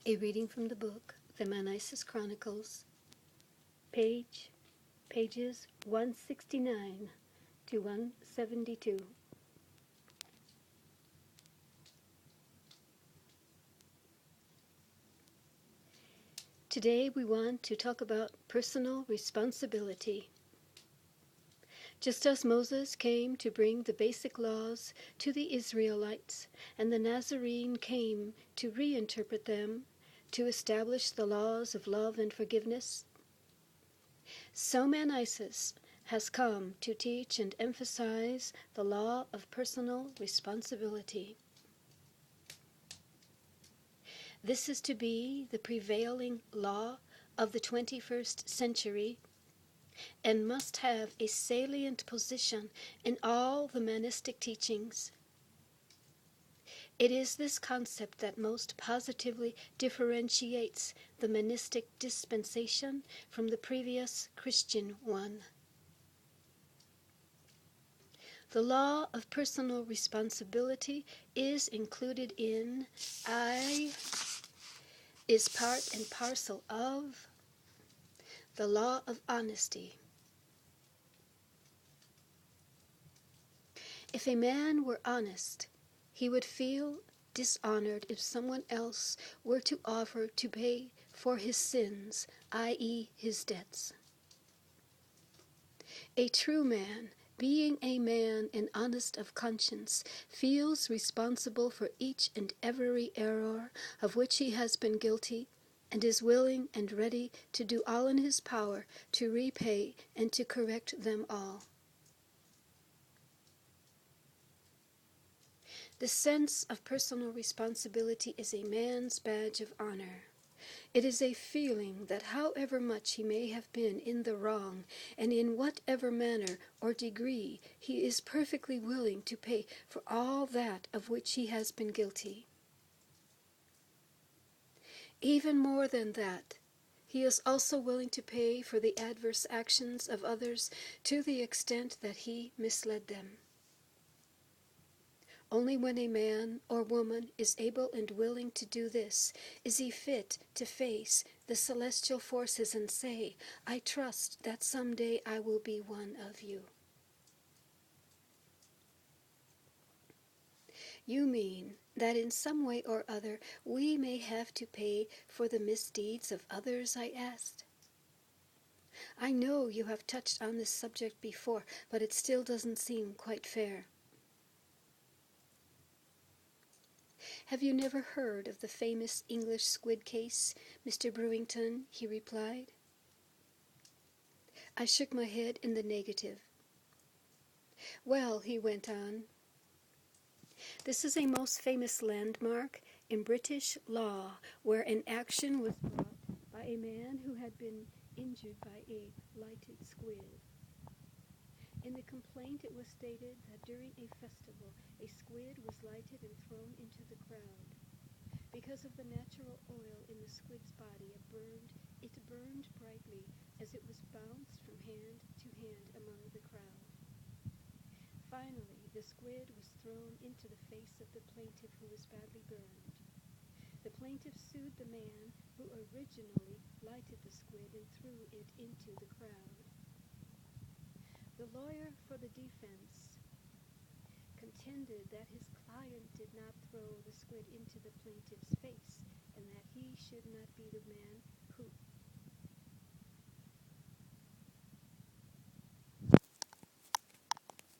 A reading from the book, the Manisis Chronicles, pages 169 to 172. Today we want to talk about personal responsibility. Just as Moses came to bring the basic laws to the Israelites, and the Nazarene came to reinterpret them, to establish the laws of love and forgiveness, so Manisis has come to teach and emphasize the law of personal responsibility. This is to be the prevailing law of the 21st century and must have a salient position in all the manistic teachings. It is this concept that most positively differentiates the manistic dispensation from the previous Christian one. The law of personal responsibility is included in, is part and parcel of, the law of honesty. If a man were honest, he would feel dishonored if someone else were to offer to pay for his sins, i.e., his debts. A true man, being a man and honest of conscience, feels responsible for each and every error of which he has been guilty, and is willing and ready to do all in his power to repay and to correct them all. The sense of personal responsibility is a man's badge of honor. It is a feeling that however much he may have been in the wrong, and in whatever manner or degree, he is perfectly willing to pay for all that of which he has been guilty. Even more than that, he is also willing to pay for the adverse actions of others to the extent that he misled them. Only when a man or woman is able and willing to do this is he fit to face the celestial forces and say, "I trust that someday I will be one of you." You mean that in some way or other we may have to pay for the misdeeds of others? I asked. I know you have touched on this subject before, but it still doesn't seem quite fair. Have you never heard of the famous English squid case, Mr. Brewington? He replied. I shook my head in the negative. Well, he went on, this is a most famous landmark in British law where an action was brought by a man who had been injured by a lighted squid. In the complaint it was stated that during a festival a squid was lighted and thrown into the crowd. Because of the natural oil in the squid's body, it burned brightly as it was bounced from hand to hand among the crowd. Finally, the squid was thrown into the face of the plaintiff who was badly burned. The plaintiff sued the man who originally lighted the squid and threw it into the crowd. The lawyer for the defense contended that his client did not throw the squid into the plaintiff's face, and that he should not be the man